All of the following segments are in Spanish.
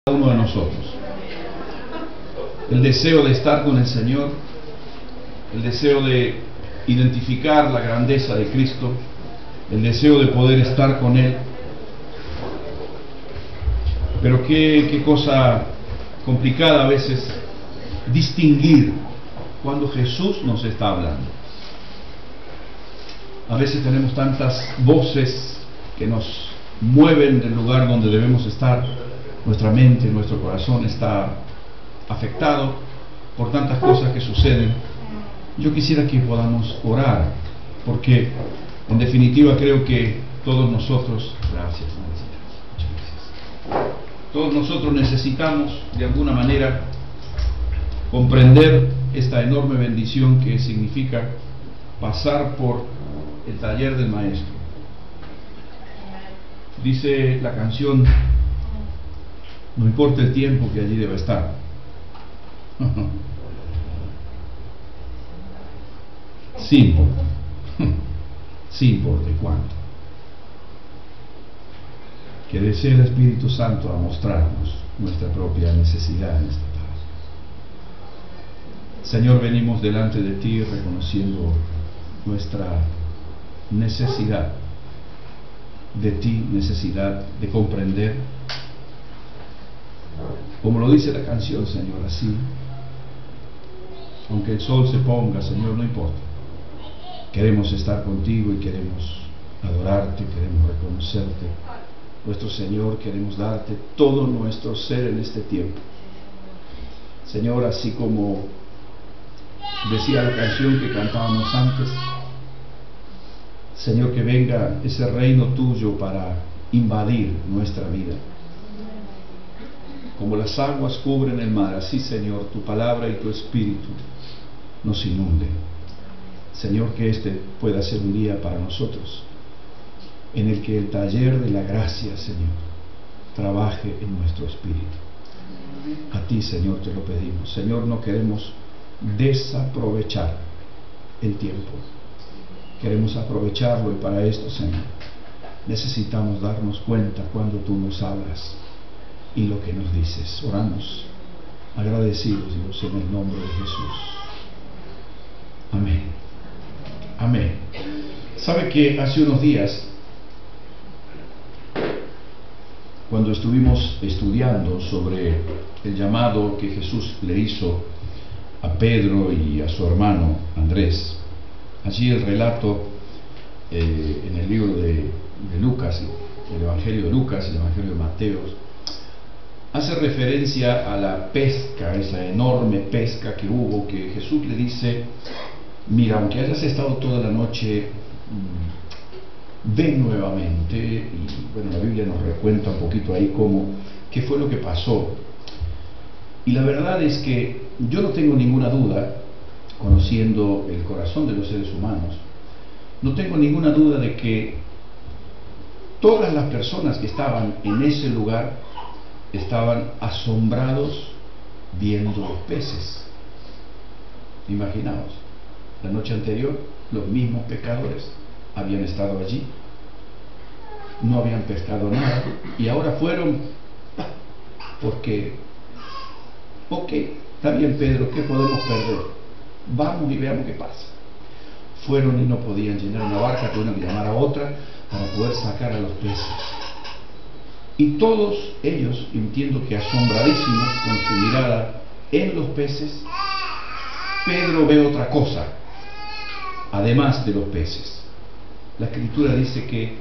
uno de nosotros. El deseo de estar con el Señor, el deseo de identificar la grandeza de Cristo, el deseo de poder estar con Él. Pero qué cosa complicada a veces distinguir cuando Jesús nos está hablando. A veces tenemos tantas voces que nos mueven del lugar donde debemos estar. Nuestra mente, nuestro corazón está afectado por tantas cosas que suceden. Yo quisiera que podamos orar, porque en definitiva creo que todos nosotros, todos nosotros necesitamos de alguna manera comprender esta enorme bendición que significa pasar por el taller del Maestro. Dice la canción: no importa el tiempo que allí deba estar. Sí importa. Sí importa cuánto. Que desee el Espíritu Santo a mostrarnos nuestra propia necesidad en esta tarde. Señor, venimos delante de ti reconociendo nuestra necesidad de ti, necesidad de comprender. Como lo dice la canción, Señor, así, aunque el sol se ponga, Señor, no importa. Queremos estar contigo y queremos adorarte, queremos reconocerte. Nuestro Señor, queremos darte todo nuestro ser en este tiempo. Señor, así como decía la canción que cantábamos antes, Señor, que venga ese reino tuyo para invadir nuestra vida. Como las aguas cubren el mar, así, Señor, tu palabra y tu espíritu nos inunden. Señor, que este pueda ser un día para nosotros en el que el taller de la gracia, Señor, trabaje en nuestro espíritu. A ti, Señor, te lo pedimos. Señor, no queremos desaprovechar el tiempo. Queremos aprovecharlo, y para esto, Señor, necesitamos darnos cuenta cuando tú nos hablas y lo que nos dices. Oramos agradecidos, Dios, en el nombre de Jesús. Amén. Amén. Sabe que hace unos días, cuando estuvimos estudiando sobre el llamado que Jesús le hizo a Pedro y a su hermano Andrés, allí el relato en el libro de Lucas, el Evangelio de Lucas y el Evangelio de Mateo, hace referencia a la pesca, esa enorme pesca que hubo, que Jesús le dice: mira, aunque hayas estado toda la noche, ven nuevamente. Y bueno, la Biblia nos recuenta un poquito ahí qué fue lo que pasó. Y la verdad es que yo no tengo ninguna duda, conociendo el corazón de los seres humanos, no tengo ninguna duda de que todas las personas que estaban en ese lugar estaban asombrados viendo los peces. Imaginaos, la noche anterior los mismos pescadores habían estado allí, no habían pescado nada, y ahora fueron porque, ok, está bien, Pedro, ¿qué podemos perder? Vamos y veamos qué pasa. Fueron y no podían llenar una barca, tuvieron que llamar a otra para poder sacar a los peces. Y todos ellos, entiendo que asombradísimos con su mirada en los peces, Pedro ve otra cosa, además de los peces. La Escritura dice que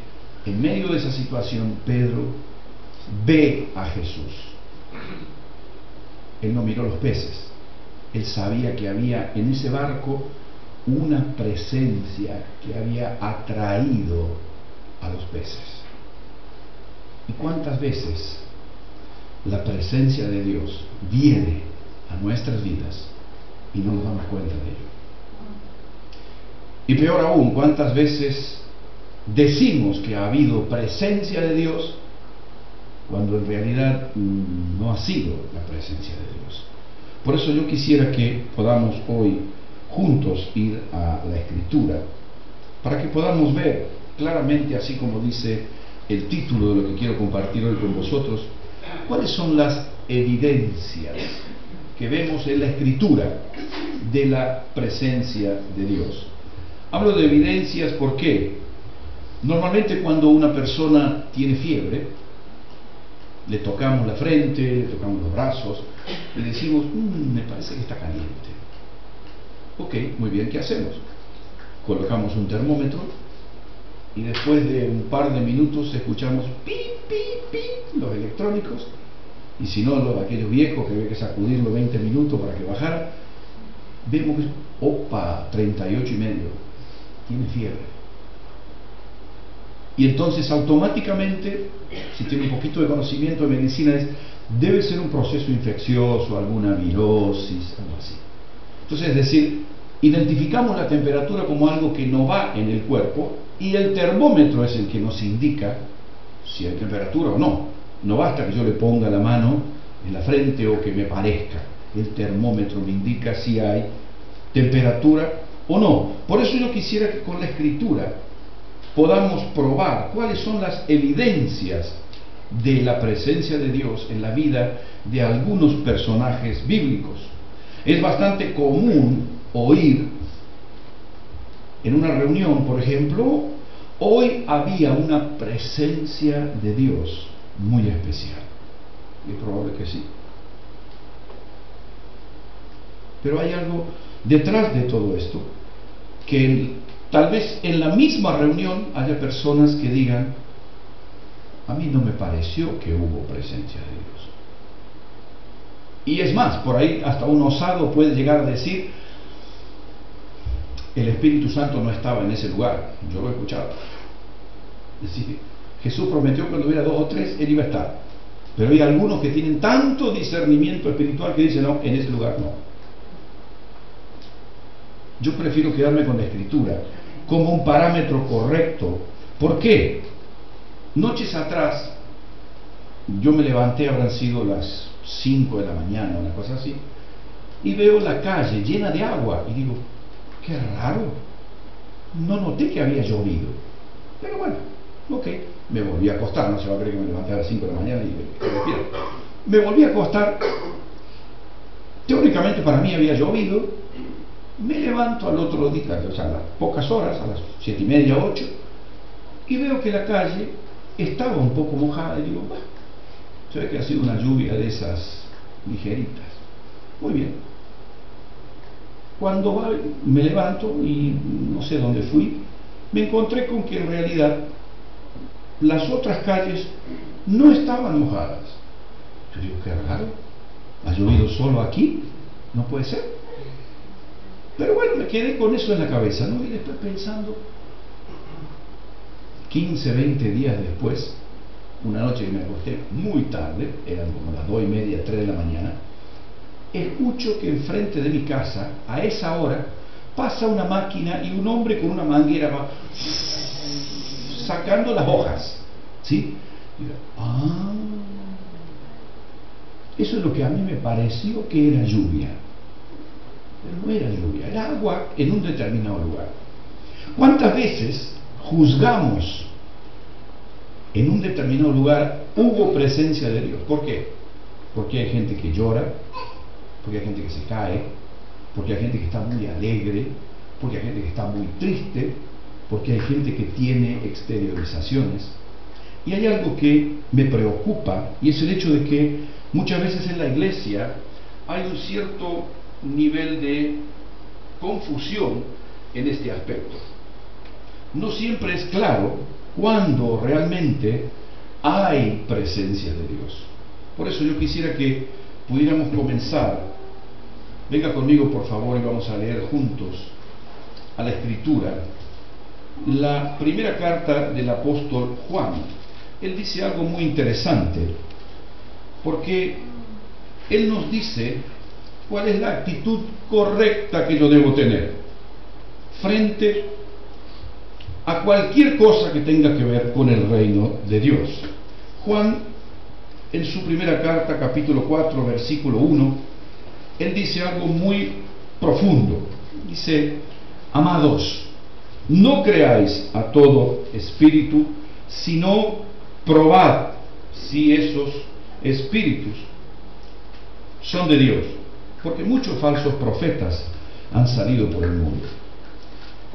en medio de esa situación Pedro ve a Jesús. Él no miró los peces, él sabía que había en ese barco una presencia que había atraído a los peces. ¿Y cuántas veces la presencia de Dios viene a nuestras vidas y no nos damos cuenta de ello? Y peor aún, ¿cuántas veces decimos que ha habido presencia de Dios cuando en realidad no ha sido la presencia de Dios? Por eso yo quisiera que podamos hoy juntos ir a la Escritura, para que podamos ver claramente, así como dice el título de lo que quiero compartir hoy con vosotros, cuáles son las evidencias que vemos en la Escritura de la presencia de Dios. Hablo de evidencias porque normalmente cuando una persona tiene fiebre, le tocamos la frente, le tocamos los brazos, le decimos, me parece que está caliente. Ok, muy bien, ¿qué hacemos? Colocamos un termómetro y después de un par de minutos escuchamos pip, pip, pip, los electrónicos, y si no, aquellos viejos que había que sacudirlo 20 minutos para que bajara, vemos que, opa, 38 y medio, tiene fiebre. Y entonces automáticamente, si tiene un poquito de conocimiento de medicina, debe ser un proceso infeccioso, alguna virosis, algo así. Entonces, es decir, identificamos la temperatura como algo que no va en el cuerpo, y el termómetro es el que nos indica si hay temperatura o no. No basta que yo le ponga la mano en la frente o que me parezca. El termómetro me indica si hay temperatura o no. Por eso yo quisiera que con la Escritura podamos probar cuáles son las evidencias de la presencia de Dios en la vida de algunos personajes bíblicos. Es bastante común oír en una reunión, por ejemplo, hoy había una presencia de Dios muy especial. Y es probable que sí. Pero hay algo detrás de todo esto, que tal vez en la misma reunión haya personas que digan, a mí no me pareció que hubo presencia de Dios. Y es más, por ahí hasta un osado puede llegar a decir, el Espíritu Santo no estaba en ese lugar. Yo lo he escuchado. Es decir, Jesús prometió que cuando hubiera 2 o 3, Él iba a estar. Pero hay algunos que tienen tanto discernimiento espiritual que dicen, no, en ese lugar no. Yo prefiero quedarme con la Escritura como un parámetro correcto. ¿Por qué? Noches atrás, yo me levanté, habrán sido las 5 de la mañana, una cosa así, y veo la calle llena de agua, y digo, qué raro, no noté que había llovido. Pero bueno, ok, me volví a acostar, no se va a creer que me levanté a las 5 de la mañana y me despierto. Me volví a acostar, teóricamente para mí había llovido, me levanto al otro día, o sea, a las pocas horas, a las 7:30, 8, y veo que la calle estaba un poco mojada, y digo, bueno, se ve que ha sido una lluvia de esas ligeritas. Muy bien. Cuando me levanto y no sé dónde fui, me encontré con que en realidad las otras calles no estaban mojadas. Yo digo, qué raro, ¿ha llovido solo aquí? No puede ser. Pero bueno, me quedé con eso en la cabeza, ¿no? Y después pensando, 15, 20 días después, una noche que me acosté muy tarde, eran como las 2:30, 3 de la mañana, escucho que enfrente de mi casa, a esa hora, pasa una máquina y un hombre con una manguera va sacando las hojas, ¿sí? Y digo, eso es lo que a mí me pareció que era lluvia. Pero no era lluvia, era agua en un determinado lugar. ¿Cuántas veces juzgamos en un determinado lugar hubo presencia de Dios? ¿Por qué? Porque hay gente que llora, porque hay gente que se cae, porque hay gente que está muy alegre, porque hay gente que está muy triste, porque hay gente que tiene exteriorizaciones. Y hay algo que me preocupa, y es el hecho de que muchas veces en la iglesia hay un cierto nivel de confusión en este aspecto. No siempre es claro cuándo realmente hay presencia de Dios. Por eso yo quisiera que pudiéramos comenzar. Venga conmigo por favor y vamos a leer juntos a la Escritura la primera carta del apóstol Juan. Él dice algo muy interesante, porque él nos dice cuál es la actitud correcta que yo debo tener frente a cualquier cosa que tenga que ver con el reino de Dios. Juan, en su primera carta, capítulo 4, versículo 1, él dice algo muy profundo. Dice, amados, no creáis a todo espíritu, sino probad si esos espíritus son de Dios, porque muchos falsos profetas han salido por el mundo.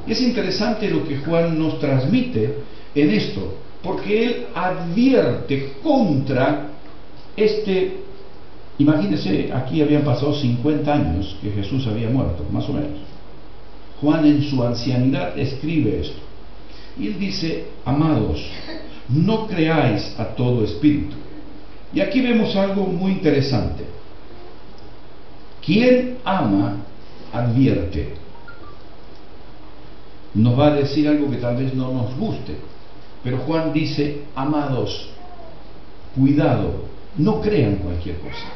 Y es interesante lo que Juan nos transmite en esto, porque él advierte contra imagínense, aquí habían pasado 50 años que Jesús había muerto, más o menos. Juan en su ancianidad escribe esto. Y él dice: amados, no creáis a todo espíritu. Y aquí vemos algo muy interesante. Quien ama, advierte. Nos va a decir algo que tal vez no nos guste, pero Juan dice: amados, cuidado, no crean cualquier cosa,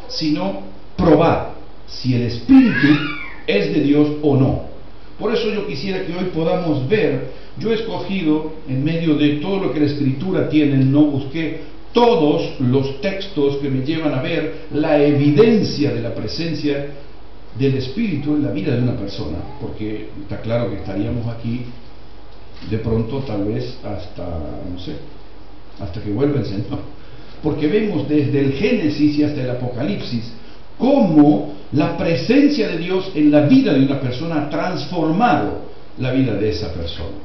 sino probad si el espíritu es de Dios o no. Por eso yo quisiera que hoy podamos ver. Yo he escogido, en medio de todo lo que la Escritura tiene, no busqué todos los textos que me llevan a ver la evidencia de la presencia del Espíritu en la vida de una persona, porque está claro que estaríamos aquí de pronto tal vez hasta, no sé, hasta que vuelva el Señor, porque vemos desde el Génesis y hasta el Apocalipsis cómo la presencia de Dios en la vida de una persona ha transformado la vida de esa persona.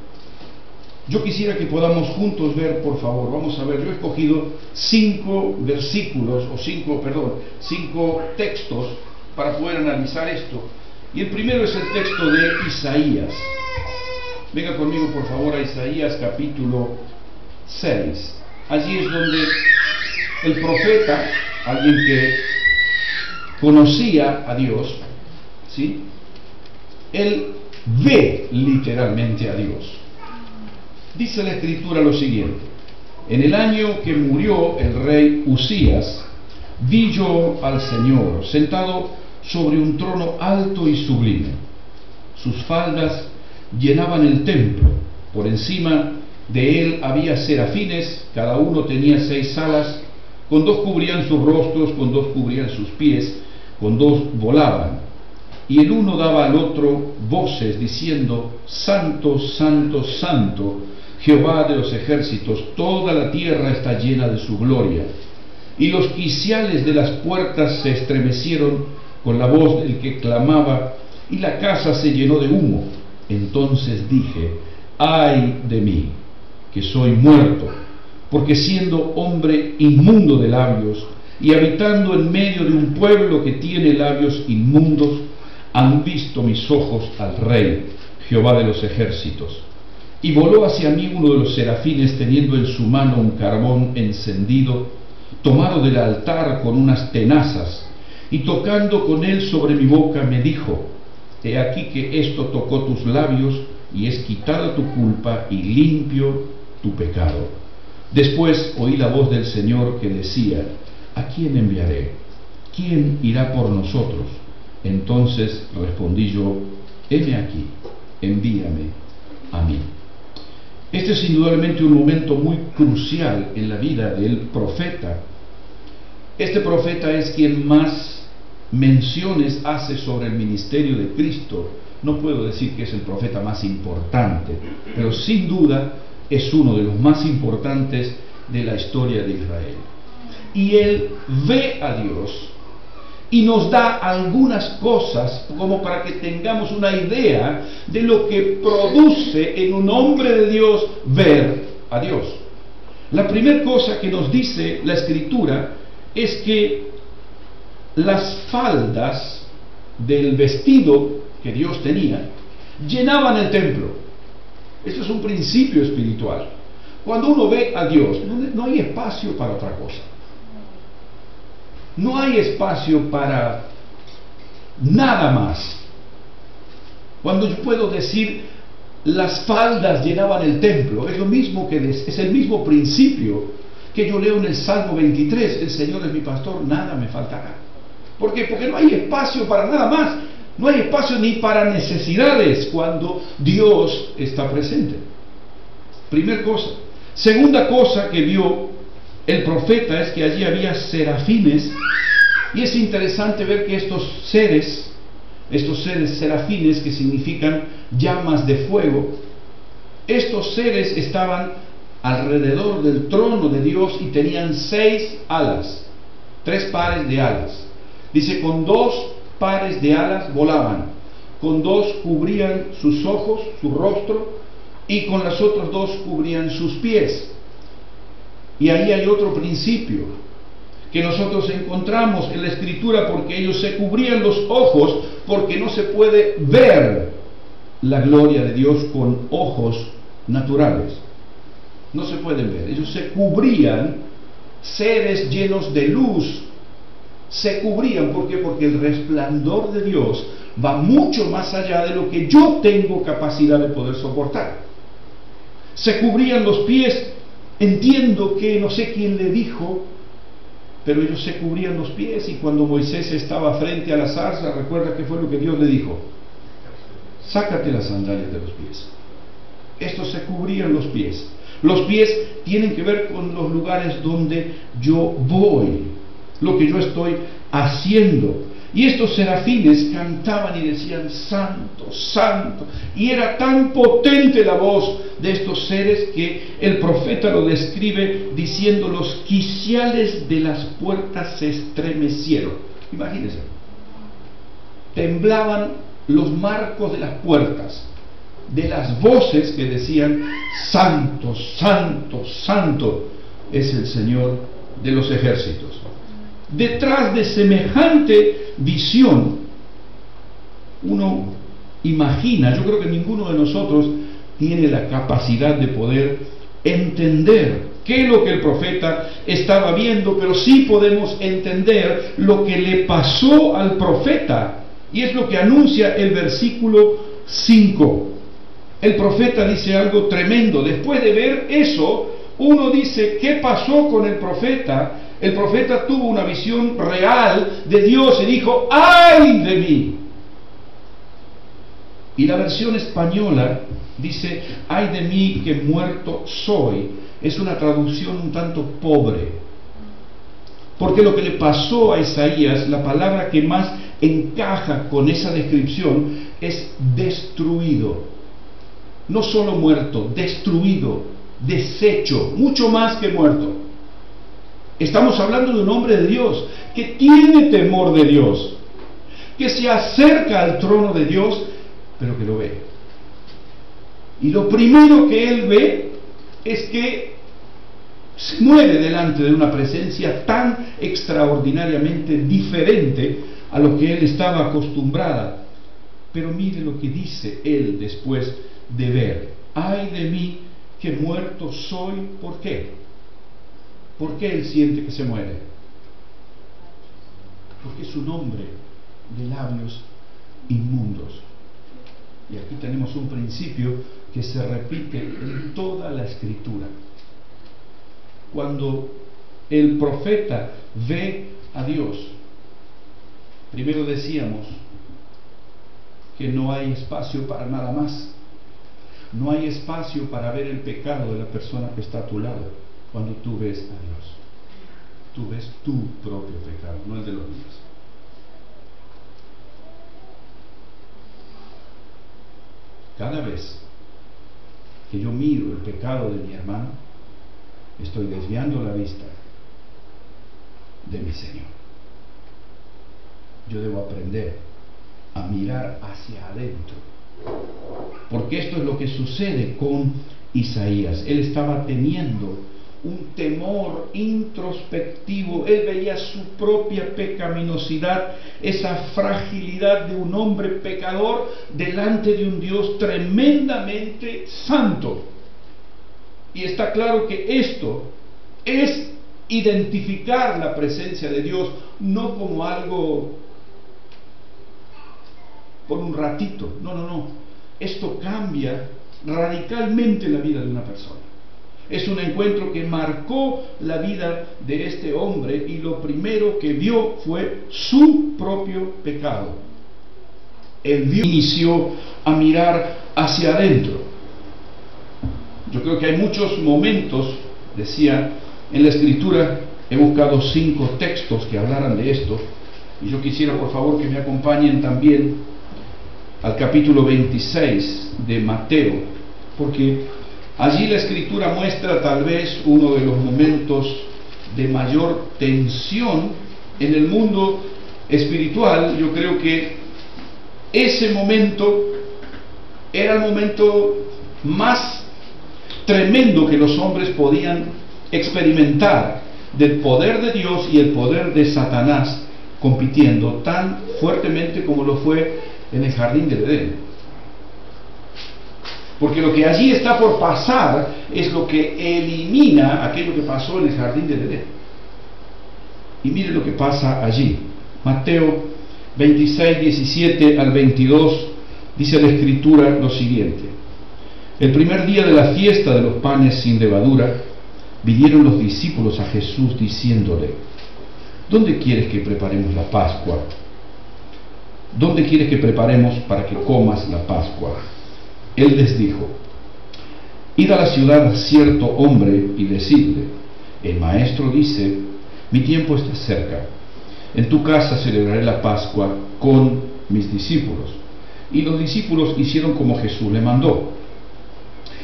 Yo quisiera que podamos juntos ver, por favor, vamos a ver, yo he escogido 5 textos para poder analizar esto. Y el primero es el texto de Isaías. Venga conmigo, por favor, a Isaías capítulo 6. Allí es donde el profeta, alguien que conocía a Dios, ¿sí?, él ve literalmente a Dios. Dice la Escritura lo siguiente: en el año que murió el rey Usías, vi yo al Señor sentado sobre un trono alto y sublime. Sus faldas llenaban el templo. Por encima de él había serafines, cada uno tenía 6 alas, con 2 cubrían sus rostros, con 2 cubrían sus pies, con 2 volaban. Y el uno daba al otro voces diciendo: Santo, Santo, Santo, Jehová de los ejércitos, toda la tierra está llena de su gloria. Y los quiciales de las puertas se estremecieron con la voz del que clamaba, y la casa se llenó de humo. Entonces dije: ay de mí, que soy muerto, porque siendo hombre inmundo de labios, y habitando en medio de un pueblo que tiene labios inmundos, han visto mis ojos al Rey, Jehová de los ejércitos. Y voló hacia mí uno de los serafines, teniendo en su mano un carbón encendido, tomado del altar con unas tenazas, y tocando con él sobre mi boca, me dijo: he aquí que esto tocó tus labios, y es quitada tu culpa y limpio tu pecado. Después oí la voz del Señor que decía: ¿a quién enviaré? ¿Quién irá por nosotros? Entonces respondí yo: heme aquí, envíame a mí. Este es indudablemente un momento muy crucial en la vida del profeta. Este profeta es quien más menciones hace sobre el ministerio de Cristo. No puedo decir que es el profeta más importante, pero sin duda es uno de los más importantes de la historia de Israel. Y él ve a Dios y nos da algunas cosas como para que tengamos una idea de lo que produce en un hombre de Dios ver a Dios. La primera cosa que nos dice la Escritura es que las faldas del vestido que Dios tenía llenaban el templo. Esto es un principio espiritual. Cuando uno ve a Dios, no hay espacio para otra cosa. No hay espacio para nada más. Cuando yo puedo decir las faldas llenaban el templo, es lo mismo es el mismo principio que yo leo en el Salmo 23: el Señor es mi pastor, nada me faltará. ¿Por qué? Porque no hay espacio para nada más. No hay espacio ni para necesidades cuando Dios está presente. Primera cosa. Segunda cosa que vio el profeta es que allí había serafines, y es interesante ver que estos seres serafines, que significan llamas de fuego, estos seres estaban alrededor del trono de Dios y tenían 6 alas, 3 pares de alas. Dice, con 2 pares de alas volaban, con 2 cubrían sus ojos, su rostro, y con las otras 2 cubrían sus pies. Y ahí hay otro principio que nosotros encontramos en la Escritura, porque ellos se cubrían los ojos, porque no se puede ver la gloria de Dios con ojos naturales. No se pueden ver. Ellos se cubrían, seres llenos de luz, se cubrían. ¿Por qué? Porque el resplandor de Dios va mucho más allá de lo que yo tengo capacidad de poder soportar. Se cubrían los pies. Entiendo que no sé quién le dijo, pero ellos se cubrían los pies, y cuando Moisés estaba frente a la zarza, recuerda qué fue lo que Dios le dijo: sácate las sandalias de los pies. Estos se cubrían los pies. Los pies tienen que ver con los lugares donde yo voy, lo que yo estoy haciendo. Y estos serafines cantaban y decían: santo, santo. Y era tan potente la voz de estos seres que el profeta lo describe diciendo: los quiciales de las puertas se estremecieron. Imagínense, temblaban los marcos de las puertas de las voces que decían: santo, santo, santo es el Señor de los ejércitos. Detrás de semejante visión, uno imagina, yo creo que ninguno de nosotros tiene la capacidad de poder entender qué es lo que el profeta estaba viendo, pero sí podemos entender lo que le pasó al profeta, y es lo que anuncia el versículo 5. El profeta dice algo tremendo. Después de ver eso, uno dice: ¿qué pasó con el profeta? El profeta tuvo una visión real de Dios y dijo: ¡ay de mí! Y la versión española dice: ¡ay de mí que muerto soy! Es una traducción un tanto pobre, porque lo que le pasó a Isaías, la palabra que más encaja con esa descripción es destruido. No solo muerto, destruido, deshecho, mucho más que muerto. Estamos hablando de un hombre de Dios, que tiene temor de Dios, que se acerca al trono de Dios, pero que lo ve. Y lo primero que él ve es que se muere delante de una presencia tan extraordinariamente diferente a lo que él estaba acostumbrada. Pero mire lo que dice él después de ver: ¡ay de mí que muerto soy! ¿Por qué? ¿Por qué él siente que se muere? Porque es un hombre de labios inmundos. Y aquí tenemos un principio que se repite en toda la Escritura. Cuando el profeta ve a Dios, primero decíamos que no hay espacio para nada más. No hay espacio para ver el pecado de la persona que está a tu lado. Cuando tú ves a Dios, tú ves tu propio pecado, no el de los demás. Cada vez que yo miro el pecado de mi hermano, estoy desviando la vista de mi Señor. Yo debo aprender a mirar hacia adentro, porque esto es lo que sucede con Isaías. Él estaba teniendo un temor introspectivo. Él veía su propia pecaminosidad, esa fragilidad de un hombre pecador delante de un Dios tremendamente santo. Y está claro que esto es identificar la presencia de Dios, no como algo por un ratito. No. Esto cambia radicalmente la vida de una persona. Es un encuentro que marcó la vida de este hombre, y lo primero que vio fue su propio pecado. Él inició a mirar hacia adentro. Yo creo que hay muchos momentos, decía, en la Escritura. He buscado 5 textos que hablaran de esto, y yo quisiera por favor que me acompañen también al capítulo 26 de Mateo, porque allí la Escritura muestra tal vez uno de los momentos de mayor tensión en el mundo espiritual, yo creo que ese momento era el momento más tremendo que los hombres podían experimentar del poder de Dios y el poder de Satanás compitiendo tan fuertemente como lo fue en el jardín del Edén. Porque lo que allí está por pasar es lo que elimina aquello que pasó en el jardín del Edén. Y mire lo que pasa allí. Mateo 26, 17 al 22 dice la Escritura lo siguiente: el primer día de la fiesta de los panes sin levadura, vinieron los discípulos a Jesús diciéndole: ¿dónde quieres que preparemos la Pascua? ¿Dónde quieres que preparemos para que comas la Pascua? Él les dijo: id a la ciudad a cierto hombre y decidle: el maestro dice, mi tiempo está cerca, en tu casa celebraré la Pascua con mis discípulos. Y los discípulos hicieron como Jesús le mandó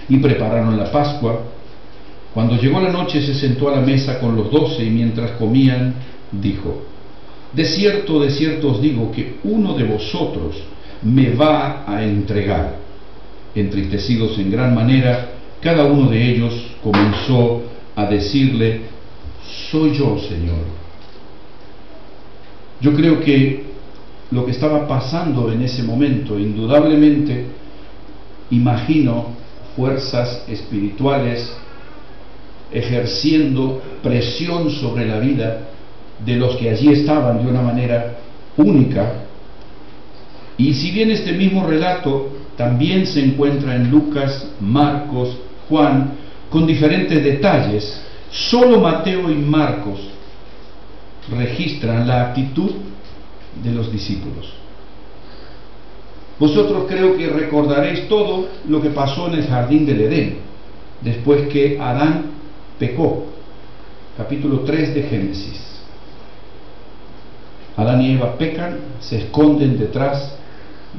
y prepararon la Pascua. Cuando llegó la noche se sentó a la mesa con los 12 y mientras comían dijo: de cierto os digo que uno de vosotros me va a entregar. Entristecidos en gran manera, cada uno de ellos comenzó a decirle: soy yo, Señor. Yo creo que lo que estaba pasando en ese momento, indudablemente, imagino fuerzas espirituales ejerciendo presión sobre la vida de los que allí estaban de una manera única. Y si bien este mismo relato también se encuentra en Lucas, Marcos, Juan, con diferentes detalles, solo Mateo y Marcos registran la actitud de los discípulos. Vosotros creo que recordaréis todo lo que pasó en el jardín del Edén, después que Adán pecó. Capítulo 3 de Génesis. Adán y Eva pecan, se esconden detrás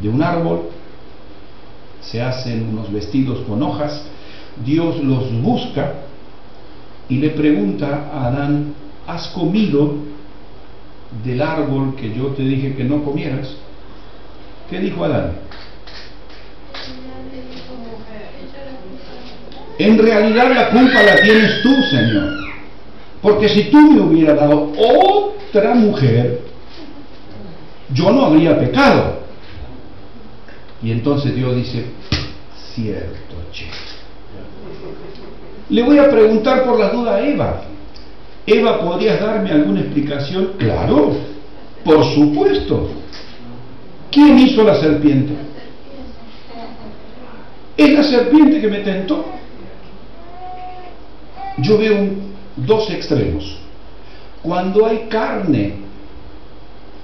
de un árbol, se hacen unos vestidos con hojas, Dios los busca y le pregunta a Adán: ¿has comido del árbol que yo te dije que no comieras? ¿Qué dijo Adán? En realidad la culpa la tienes tú, Señor, porque si tú me hubieras dado otra mujer, yo no habría pecado. Y entonces Dios dice: cierto, che. Le voy a preguntar por la duda a Eva. Eva, ¿podrías darme alguna explicación? Claro, por supuesto. ¿Quién hizo la serpiente? Es la serpiente que me tentó. Yo veo dos extremos. Cuando hay carne,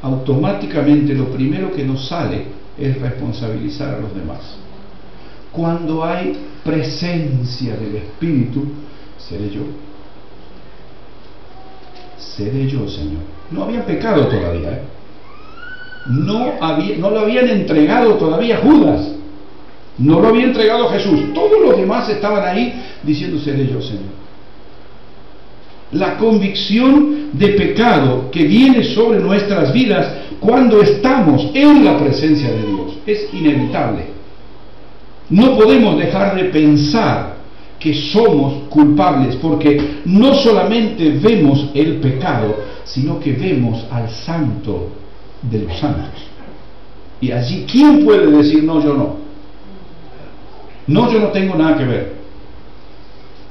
automáticamente lo primero que nos sale es responsabilizar a los demás. Cuando hay presencia del Espíritu, seré yo. Seré yo, Señor. No habían pecado todavía, ¿eh? No lo habían entregado todavía Judas. No lo había entregado Jesús. Todos los demás estaban ahí diciendo: seré yo, Señor. La convicción de pecado que viene sobre nuestras vidas cuando estamos en la presencia de Dios es inevitable. No podemos dejar de pensar que somos culpables, porque no solamente vemos el pecado, sino que vemos al Santo de los santos. Y allí, ¿quién puede decir: no, yo no? No, yo no tengo nada que ver.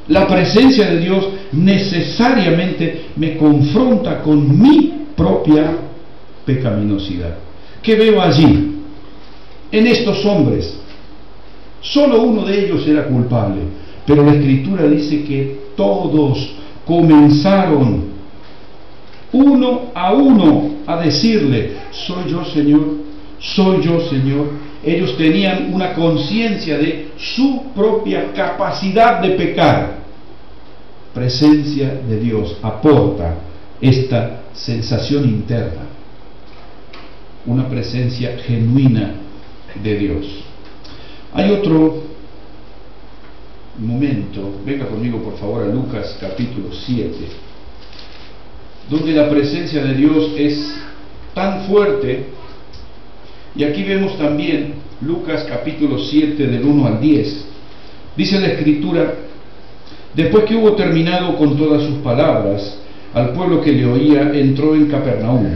La presencia de Dios necesariamente me confronta con mi propia pecaminosidad. ¿Qué veo allí? En estos hombres, solo uno de ellos era culpable, pero la Escritura dice que todos comenzaron uno a uno a decirle: soy yo, Señor, soy yo, Señor. Ellos tenían una conciencia de su propia capacidad de pecar. Presencia de Dios aporta esta sensación interna, una presencia genuina de Dios. Hay otro momento, venga conmigo por favor a Lucas capítulo 7, donde la presencia de Dios es tan fuerte. Y aquí vemos también Lucas capítulo 7 del 1 al 10. Dice la Escritura: después que hubo terminado con todas sus palabras al pueblo que le oía, entró en Capernaum.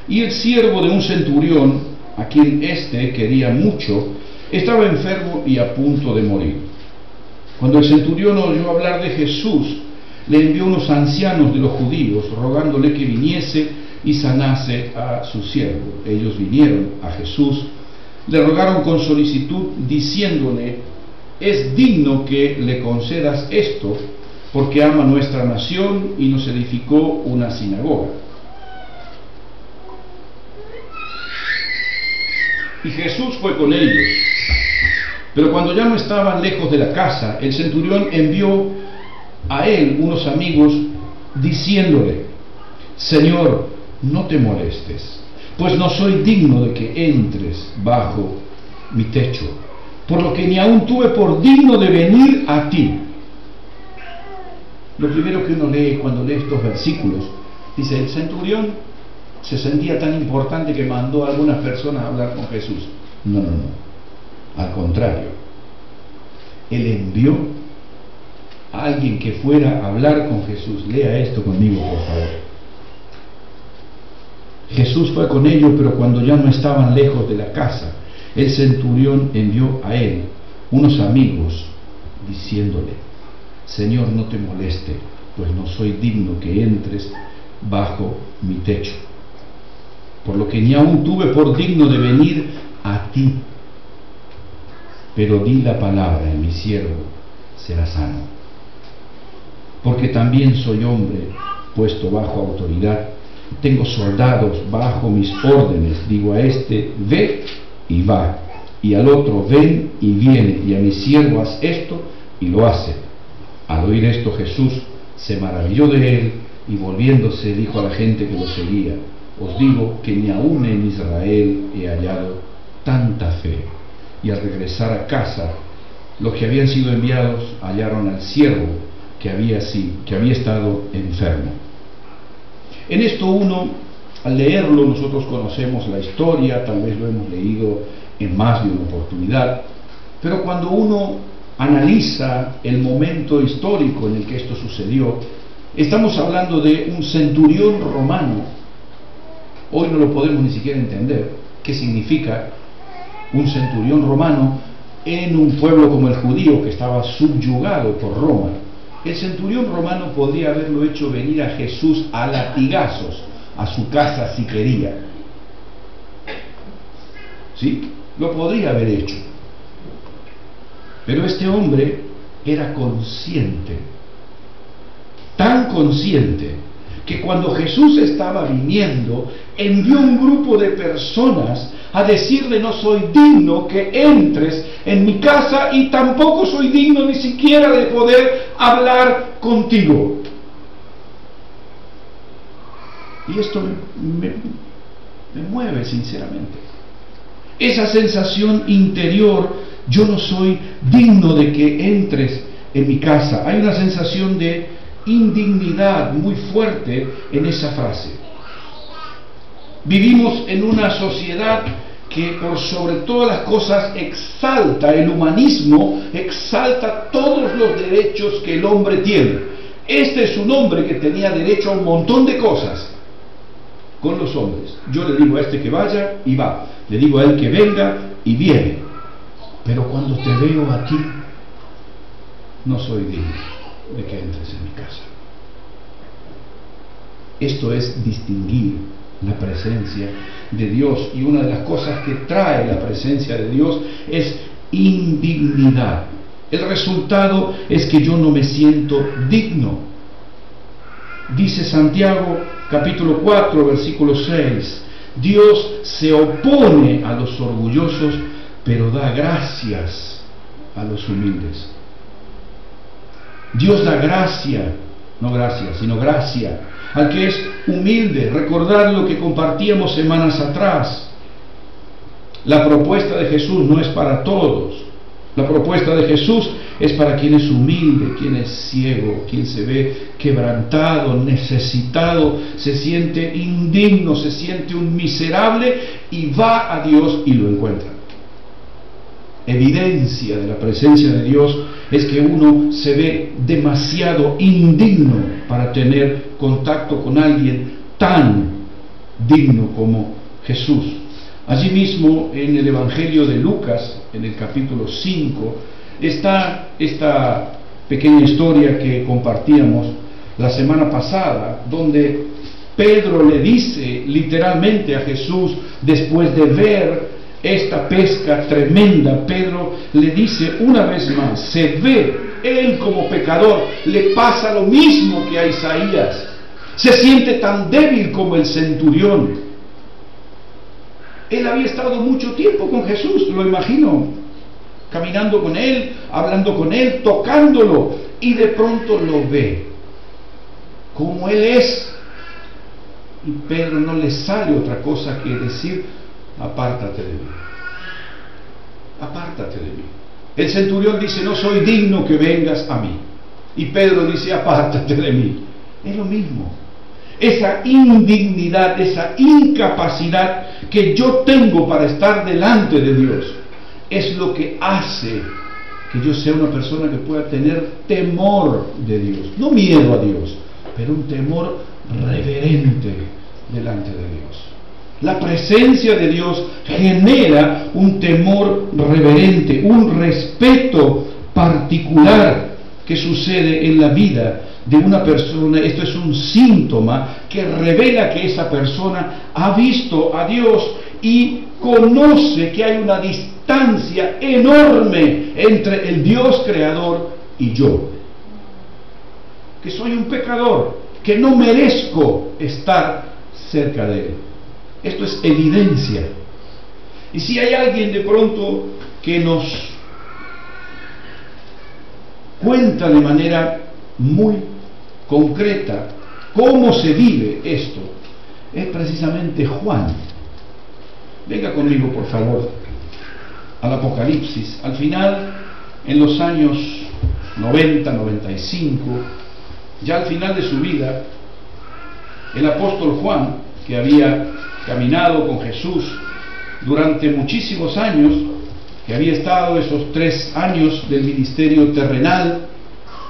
Y el siervo de un centurión, a quien éste quería mucho, estaba enfermo y a punto de morir. Cuando el centurión oyó hablar de Jesús, le envió unos ancianos de los judíos, rogándole que viniese y sanase a su siervo. Ellos vinieron a Jesús, le rogaron con solicitud, diciéndole: es digno que le concedas esto, porque ama nuestra nación y nos edificó una sinagoga. Y Jesús fue con ellos. Pero cuando ya no estaban lejos de la casa, el centurión envió a él unos amigos, diciéndole: Señor, no te molestes, pues no soy digno de que entres bajo mi techo, por lo que ni aún tuve por digno de venir a ti. Lo primero que uno lee cuando lee estos versículos, dice: el centurión se sentía tan importante que mandó a algunas personas a hablar con Jesús. No, al contrario, él envió a alguien que fuera a hablar con Jesús. Lea esto conmigo, por favor. Jesús fue con ellos, pero cuando ya no estaban lejos de la casa, el centurión envió a él unos amigos, diciéndole: Señor, no te moleste, pues no soy digno que entres bajo mi techo, por lo que ni aún tuve por digno de venir a ti. Pero di la palabra y mi siervo será sano. Porque también soy hombre puesto bajo autoridad, tengo soldados bajo mis órdenes. Digo a este: ve y va, y al otro: ven y viene, y a mi siervo: haz esto, y lo hace. Al oír esto, Jesús se maravilló de él, y volviéndose dijo a la gente que lo seguía: os digo que ni aún en Israel he hallado tanta fe. Y al regresar a casa, los que habían sido enviados hallaron al siervo que había estado enfermo. En esto al leerlo, nosotros conocemos la historia, tal vez lo hemos leído en más de una oportunidad, pero cuando uno analiza el momento histórico en el que esto sucedió, estamos hablando de un centurión romano. Hoy no lo podemos ni siquiera entender qué significa un centurión romano en un pueblo como el judío, que estaba subyugado por Roma. El centurión romano podría haberlo hecho venir a Jesús a latigazos a su casa si quería. ¿Sí? Lo podría haber hecho. Pero este hombre era consciente, tan consciente, que cuando Jesús estaba viniendo, envió un grupo de personas a decirle: no soy digno que entres en mi casa, y tampoco soy digno ni siquiera de poder hablar contigo. Y esto me mueve sinceramente. Esa sensación interior: yo no soy digno de que entres en mi casa. Hay una sensación de indignidad muy fuerte en esa frase. Vivimos en una sociedad que por sobre todas las cosas exalta el humanismo, exalta todos los derechos que el hombre tiene. Este es un hombre que tenía derecho a un montón de cosas con los hombres. Yo le digo a este que vaya y va, le digo a él que venga y viene, pero cuando te veo a ti, no soy digno de que entres en mi casa. Esto es distinguir la presencia de Dios, y una de las cosas que trae la presencia de Dios es indignidad. El resultado es que yo no me siento digno. Dice Santiago capítulo 4 versículo 6: Dios se opone a los orgullosos, pero da gracias a los humildes. Dios da gracia, no gracia, sino gracia al que es humilde. Recordad lo que compartíamos semanas atrás. La propuesta de Jesús no es para todos. La propuesta de Jesús es para quien es humilde, quien es ciego, quien se ve quebrantado, necesitado, se siente indigno, se siente un miserable y va a Dios y lo encuentra. Evidencia de la presencia de Dios es que uno se ve demasiado indigno para tener contacto con alguien tan digno como Jesús. Allí mismo en el Evangelio de Lucas, en el capítulo 5, está esta pequeña historia que compartíamos la semana pasada, donde Pedro le dice literalmente a Jesús, después de ver esta pesca tremenda, Pedro le dice una vez más, se ve él como pecador, le pasa lo mismo que a Isaías, se siente tan débil como el centurión. Él había estado mucho tiempo con Jesús, lo imagino, caminando con él, hablando con él, tocándolo, y de pronto lo ve como él es. Y Pedro no le sale otra cosa que decir, apártate de mí, apártate de mí. El centurión dice, no soy digno que vengas a mí. Y Pedro dice, apártate de mí. Es lo mismo. Esa indignidad, esa incapacidad que yo tengo para estar delante de Dios, es lo que hace que yo sea una persona que pueda tener temor de Dios. No miedo a Dios, pero un temor reverente delante de Dios. La presencia de Dios genera un temor reverente, un respeto particular que sucede en la vida de una persona. Esto es un síntoma que revela que esa persona ha visto a Dios y conoce que hay una distancia enorme entre el Dios creador y yo, que soy un pecador, que no merezco estar cerca de Él. Esto es evidencia. Y si hay alguien de pronto que nos cuenta de manera muy concreta cómo se vive esto, es precisamente Juan. Venga conmigo, por favor, al Apocalipsis. Al final, en los años 90, 95, ya al final de su vida, el apóstol Juan, que había caminado con Jesús durante muchísimos años, que había estado esos 3 años del ministerio terrenal,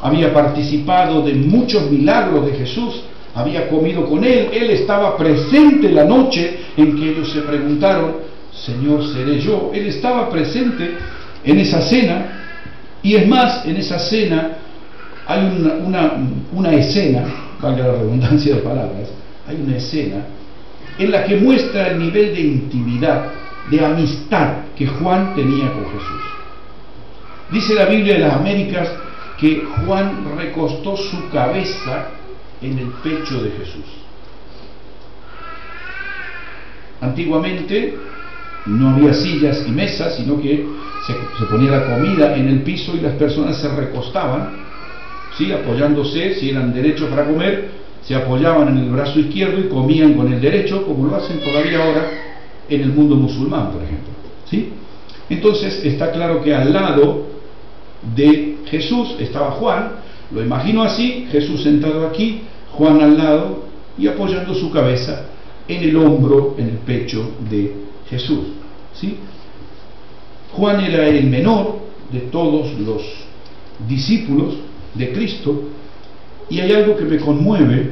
había participado de muchos milagros de Jesús, había comido con él estaba presente la noche en que ellos se preguntaron, Señor, ¿seré yo? Él estaba presente en esa cena, y es más, en esa cena hay una escena, valga la redundancia de palabras, hay una escena en la que muestra el nivel de intimidad, de amistad que Juan tenía con Jesús. Dice la Biblia de las Américas que Juan recostó su cabeza en el pecho de Jesús. Antiguamente no había sillas y mesas, sino que se ponía la comida en el piso y las personas se recostaban, ¿sí?, apoyándose, si eran derechos para comer, se apoyaban en el brazo izquierdo y comían con el derecho, como lo hacen todavía ahora en el mundo musulmán, por ejemplo, ¿sí? Entonces está claro que al lado de Jesús estaba Juan, lo imagino así, Jesús sentado aquí, Juan al lado y apoyando su cabeza en el hombro, en el pecho de Jesús, ¿sí? Juan era el menor de todos los discípulos de Cristo, y hay algo que me conmueve,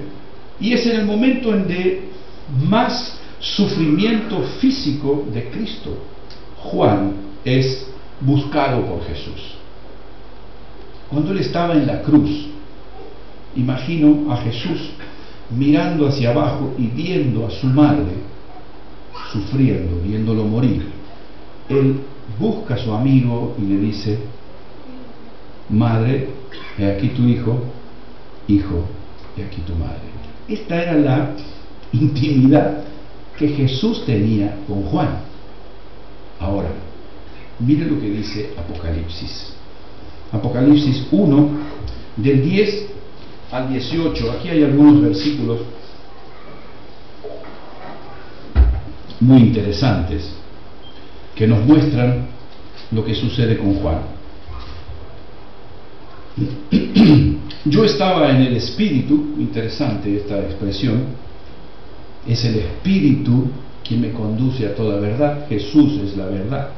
y es en el momento en de más sufrimiento físico de Cristo, Juan es buscado por Jesús. Cuando él estaba en la cruz, imagino a Jesús mirando hacia abajo y viendo a su madre sufriendo, viéndolo morir. Él busca a su amigo y le dice, madre, he aquí tu hijo, hijo, he aquí tu madre. Esta era la intimidad que Jesús tenía con Juan. Ahora, mire lo que dice Apocalipsis. Apocalipsis 1, del 10 al 18. Aquí hay algunos versículos muy interesantes que nos muestran lo que sucede con Juan. Yo estaba en el Espíritu, interesante esta expresión, es el Espíritu quien me conduce a toda verdad, Jesús es la verdad.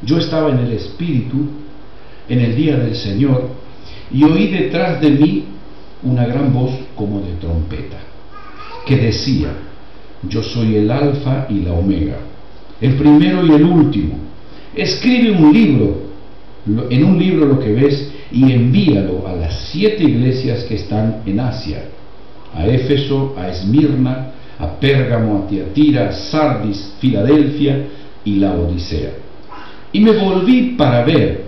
Yo estaba en el Espíritu en el día del Señor y oí detrás de mí una gran voz como de trompeta, que decía: yo soy el Alfa y la Omega, el primero y el último. Escribe en un libro lo que ves y envíalo a las 7 iglesias que están en Asia, a Éfeso, a Esmirna, a Pérgamo, a Tiatira, a Sardis, Filadelfia y Laodicea. Y me volví para ver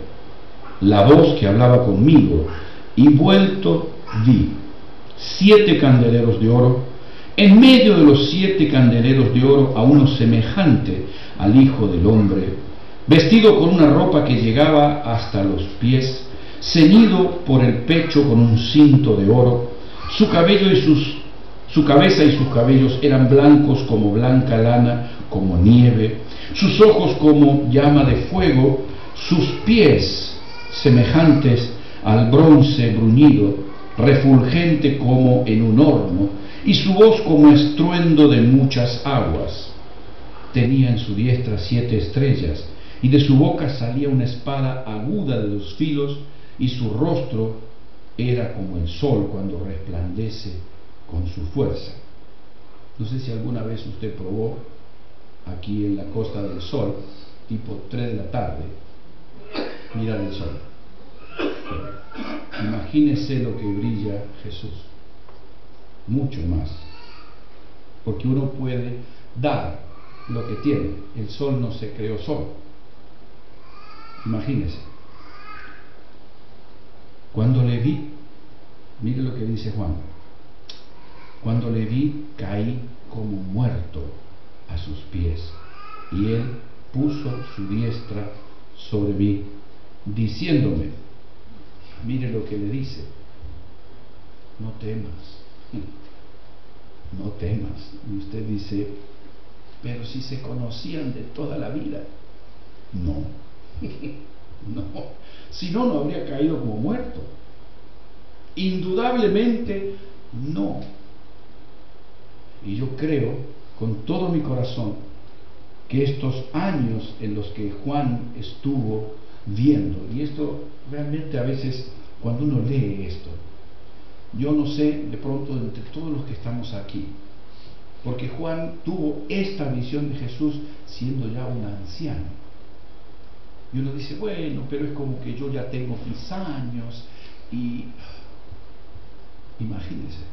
la voz que hablaba conmigo, y vuelto vi 7 candeleros de oro, en medio de los 7 candeleros de oro a uno semejante al Hijo del Hombre, vestido con una ropa que llegaba hasta los pies, ceñido por el pecho con un cinto de oro. Su cabeza y sus cabellos eran blancos como blanca lana, como nieve, sus ojos como llama de fuego, sus pies semejantes al bronce bruñido, refulgente como en un horno, y su voz como estruendo de muchas aguas. Tenía en su diestra 7 estrellas, y de su boca salía una espada aguda de 2 filos, y su rostro era como el sol cuando resplandece con su fuerza. No sé si alguna vez usted probó aquí en la Costa del Sol, tipo 3 de la tarde, mirar el sol. Imagínese lo que brilla Jesús, mucho más, porque uno puede dar lo que tiene. El sol no se creó solo. Imagínese. Cuando le vi, mire lo que dice Juan: cuando le vi, caí como muerto a sus pies, y él puso su diestra sobre mí, diciéndome, mire lo que le dice: no temas, no temas. Y usted dice, pero si se conocían de toda la vida. No, no, si no, no habría caído como muerto. Indudablemente no. Y yo creo con todo mi corazón que estos años en los que Juan estuvo viendo, y esto realmente a veces cuando uno lee esto, yo no sé, de pronto entre todos los que estamos aquí, porque Juan tuvo esta visión de Jesús siendo ya un anciano, y uno dice, bueno, pero es como que yo ya tengo mis años, y imagínese,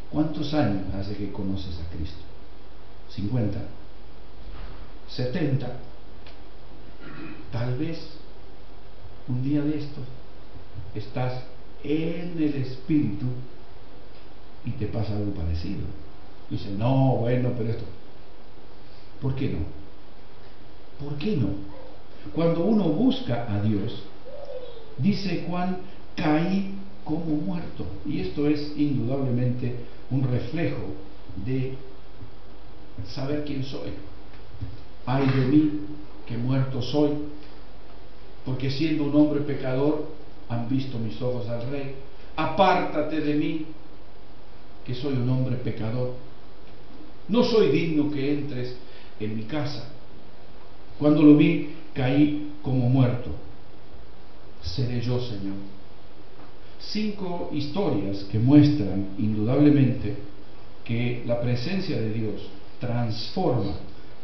¿cuántos años hace que conoces a Cristo? 50, 70, tal vez un día de estos estás en el Espíritu y te pasa algo parecido. Dice, no, bueno, pero esto, ¿por qué no? ¿Por qué no? Cuando uno busca a Dios, dice Juan, caí como muerto. Y esto es indudablemente un reflejo de saber quién soy. Ay de mí, que muerto soy, porque siendo un hombre pecador han visto mis ojos al Rey. Apártate de mí, que soy un hombre pecador. No soy digno que entres en mi casa. Cuando lo vi, caí como muerto. Seré yo, Señor. 5 historias que muestran indudablemente que la presencia de Dios transforma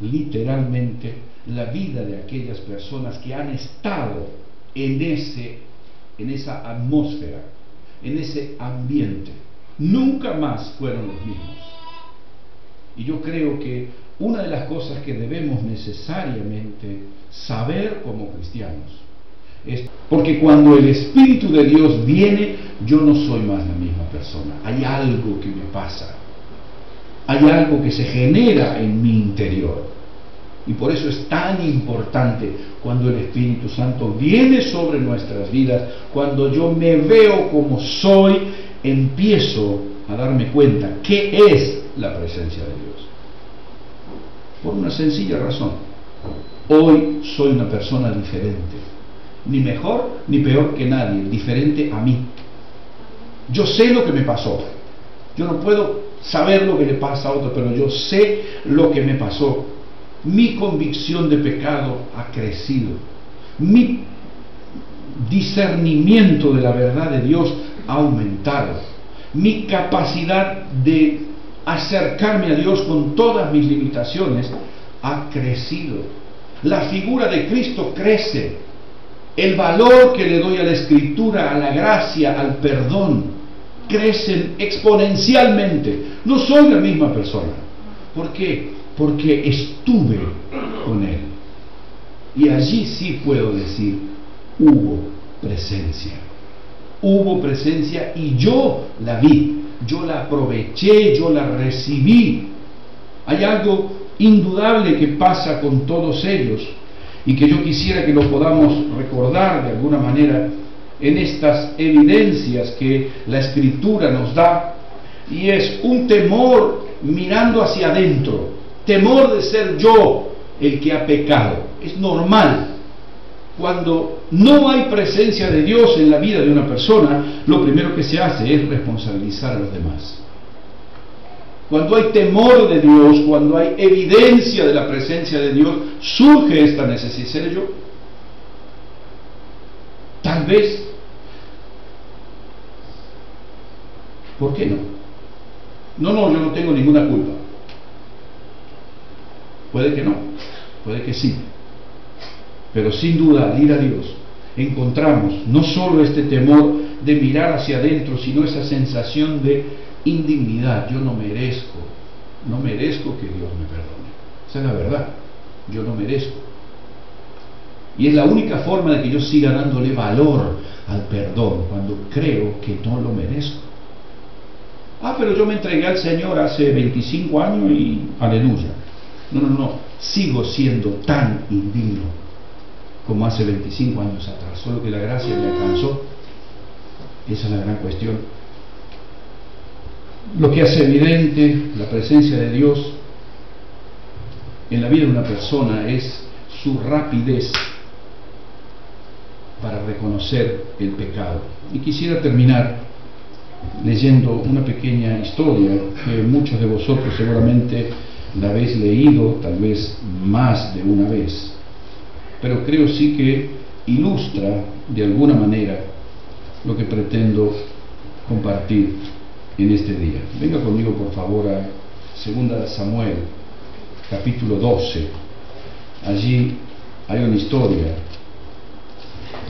literalmente la vida de aquellas personas que han estado en esa atmósfera, en ese ambiente. Nunca más fueron los mismos. Y yo creo que una de las cosas que debemos necesariamente saber como cristianos es, porque cuando el Espíritu de Dios viene, yo no soy más la misma persona. Hay algo que me pasa. Hay algo que se genera en mi interior. Y por eso es tan importante cuando el Espíritu Santo viene sobre nuestras vidas, cuando yo me veo como soy, empiezo a darme cuenta qué es la presencia de Dios. Por una sencilla razón. Hoy soy una persona diferente. ni mejor ni peor que nadie, diferente a mí. Yo sé lo que me pasó. Yo no puedo saber lo que le pasa a otro, pero yo sé lo que me pasó. Mi convicción de pecado ha crecido. Mi discernimiento de la verdad de Dios ha aumentado. Mi capacidad de acercarme a Dios con todas mis limitaciones ha crecido. La figura de Cristo crece. El valor que le doy a la Escritura, a la gracia, al perdón, crecen exponencialmente. No soy la misma persona. ¿Por qué? Porque estuve con Él. Y allí sí puedo decir, hubo presencia. Hubo presencia y yo la vi, yo la aproveché, yo la recibí. Hay algo indudable que pasa con todos ellos y que yo quisiera que lo podamos recordar de alguna manera en estas evidencias que la Escritura nos da, y es un temor mirando hacia adentro, temor de ser yo el que ha pecado. Es normal. Cuando no hay presencia de Dios en la vida de una persona, lo primero que se hace es responsabilizar a los demás. Cuando hay temor de Dios, cuando hay evidencia de la presencia de Dios, surge esta necesidad. ¿Seré yo? Tal vez. ¿Por qué no? No, yo no tengo ninguna culpa. Puede que no, puede que sí. Pero sin duda, al ir a Dios, encontramos no solo este temor de mirar hacia adentro, sino esa sensación de indignidad. Yo no merezco que Dios me perdone. Esa es la verdad. Yo no merezco. Y es la única forma de que yo siga dándole valor al perdón, cuando creo que no lo merezco. Pero yo me entregué al Señor hace 25 años y aleluya. No. Sigo siendo tan indigno como hace 25 años atrás, solo que la gracia me alcanzó. Esa es la gran cuestión. Lo que hace evidente la presencia de Dios en la vida de una persona es su rapidez para reconocer el pecado. Y quisiera terminar leyendo una pequeña historia que muchos de vosotros seguramente la habéis leído, tal vez más de una vez, pero creo sí que ilustra de alguna manera lo que pretendo compartir en este día. Venga conmigo por favor a 2 Samuel capítulo 12. Allí hay una historia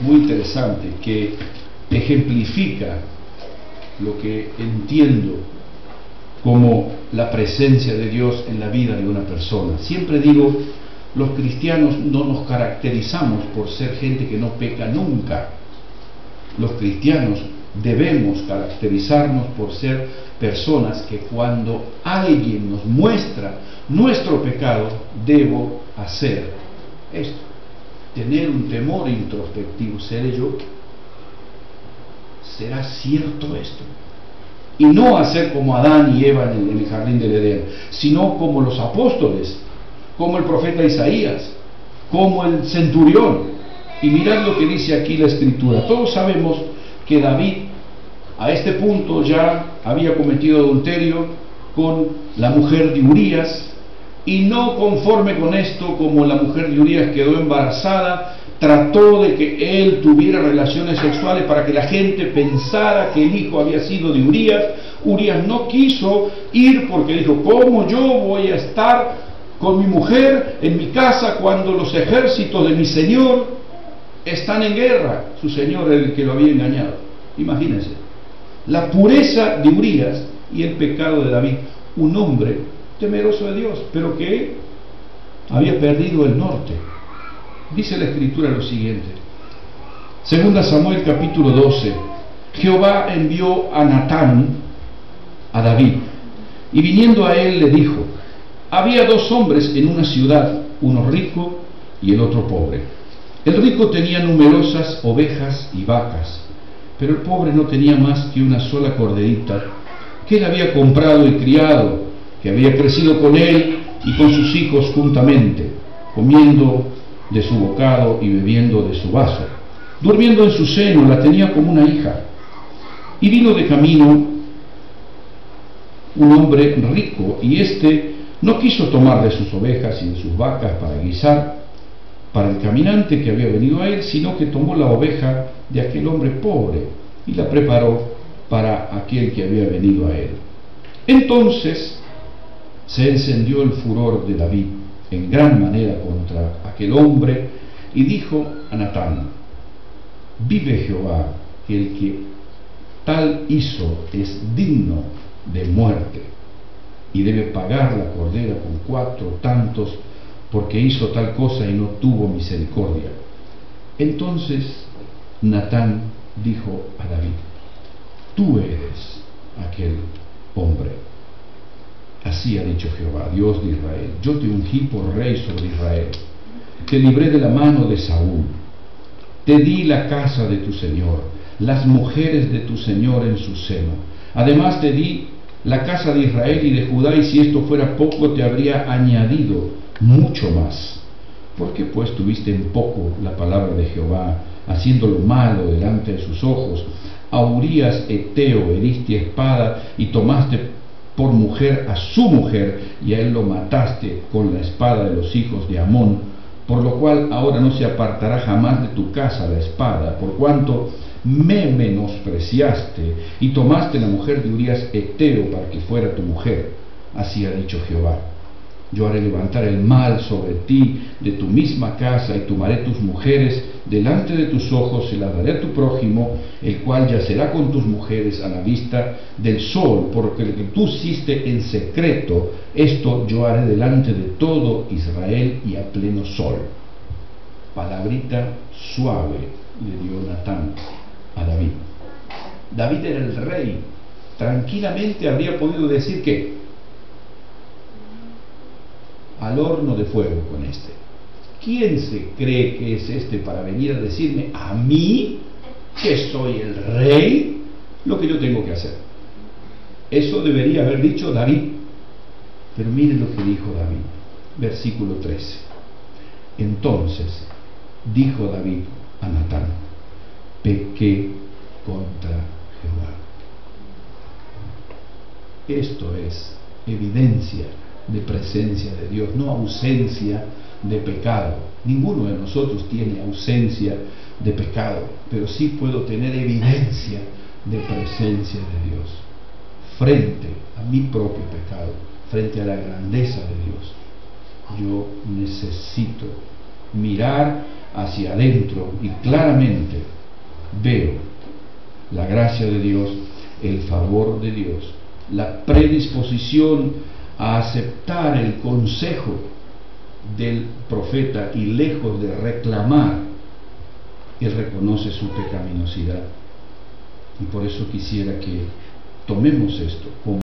muy interesante que ejemplifica lo que entiendo como la presencia de Dios en la vida de una persona. Siempre digo, los cristianos no nos caracterizamos por ser gente que no peca nunca. Los cristianos debemos caracterizarnos por ser personas que cuando alguien nos muestra nuestro pecado, debo hacer esto, tener un temor introspectivo. ¿Seré yo? ¿Será cierto esto? Y no hacer como Adán y Eva en el jardín del Edén, sino como los apóstoles, como el profeta Isaías, como el centurión. Y mirad lo que dice aquí la Escritura. Todos sabemos que David a este punto ya había cometido adulterio con la mujer de Urías, y no conforme con esto, como la mujer de Urías quedó embarazada, trató de que él tuviera relaciones sexuales para que la gente pensara que el hijo había sido de Urías. Urías no quiso ir porque dijo, ¿cómo yo voy a estar con mi mujer en mi casa cuando los ejércitos de mi señor están en guerra? Su señor era el que lo había engañado. Imagínense, la pureza de Urías y el pecado de David, un hombre temeroso de Dios, pero que había perdido el norte. Dice la Escritura lo siguiente, 2 Samuel capítulo 12, Jehová envió a Natán a David, y viniendo a él le dijo, había dos hombres en una ciudad, uno rico y el otro pobre. El rico tenía numerosas ovejas y vacas, pero el pobre no tenía más que una sola corderita, que él había comprado y criado, que había crecido con él y con sus hijos juntamente, comiendo de su bocado y bebiendo de su vaso. durmiendo en su seno, la tenía como una hija. Y vino de camino un hombre rico, y éste no quiso tomar de sus ovejas y de sus vacas para guisar para el caminante que había venido a él, sino que tomó la oveja de aquel hombre pobre y la preparó para aquel que había venido a él. Entonces se encendió el furor de David en gran manera contra aquel hombre, y dijo a Natán: vive Jehová, que el que tal hizo es digno de muerte, y debe pagar la cordera con 4 tantos, porque hizo tal cosa y no tuvo misericordia. Entonces Natán dijo a David: tú eres aquel hombre. Así ha dicho Jehová, Dios de Israel: yo te ungí por rey sobre Israel, te libré de la mano de Saúl, te di la casa de tu señor, las mujeres de tu señor en su seno. Además te di la casa de Israel y de Judá, y si esto fuera poco, te habría añadido mucho más. ¿Por qué pues tuviste en poco la palabra de Jehová, haciendo lo malo delante de sus ojos? A Urías Eteo heriste a espada, y tomaste por mujer a su mujer, y a él lo mataste con la espada de los hijos de Amón, por lo cual ahora no se apartará jamás de tu casa la espada, por cuanto me menospreciaste y tomaste la mujer de Urías Eteo para que fuera tu mujer. Así ha dicho Jehová: yo haré levantar el mal sobre ti de tu misma casa, y tomaré tus mujeres delante de tus ojos, y las daré a tu prójimo, el cual yacerá con tus mujeres a la vista del sol, porque lo que tú hiciste en secreto, esto yo haré delante de todo Israel y a pleno sol. Palabrita suave le dio Natán a David. David era el rey, tranquilamente habría podido decir que al horno de fuego con este. ¿Quién se cree que es este para venir a decirme a mí, que soy el rey, lo que yo tengo que hacer? Eso debería haber dicho David. Pero miren lo que dijo David, versículo 13. Entonces dijo David a Natán: pequé contra Jehová. Esto es evidencia de presencia de Dios, no ausencia de pecado. Ninguno de nosotros tiene ausencia de pecado, pero sí puedo tener evidencia de presencia de Dios frente a mi propio pecado, frente a la grandeza de Dios. Yo necesito mirar hacia adentro y claramente veo la gracia de Dios, el favor de Dios, la predisposición a aceptar el consejo del profeta, y lejos de reclamar, él reconoce su pecaminosidad. Y por eso quisiera que tomemos esto como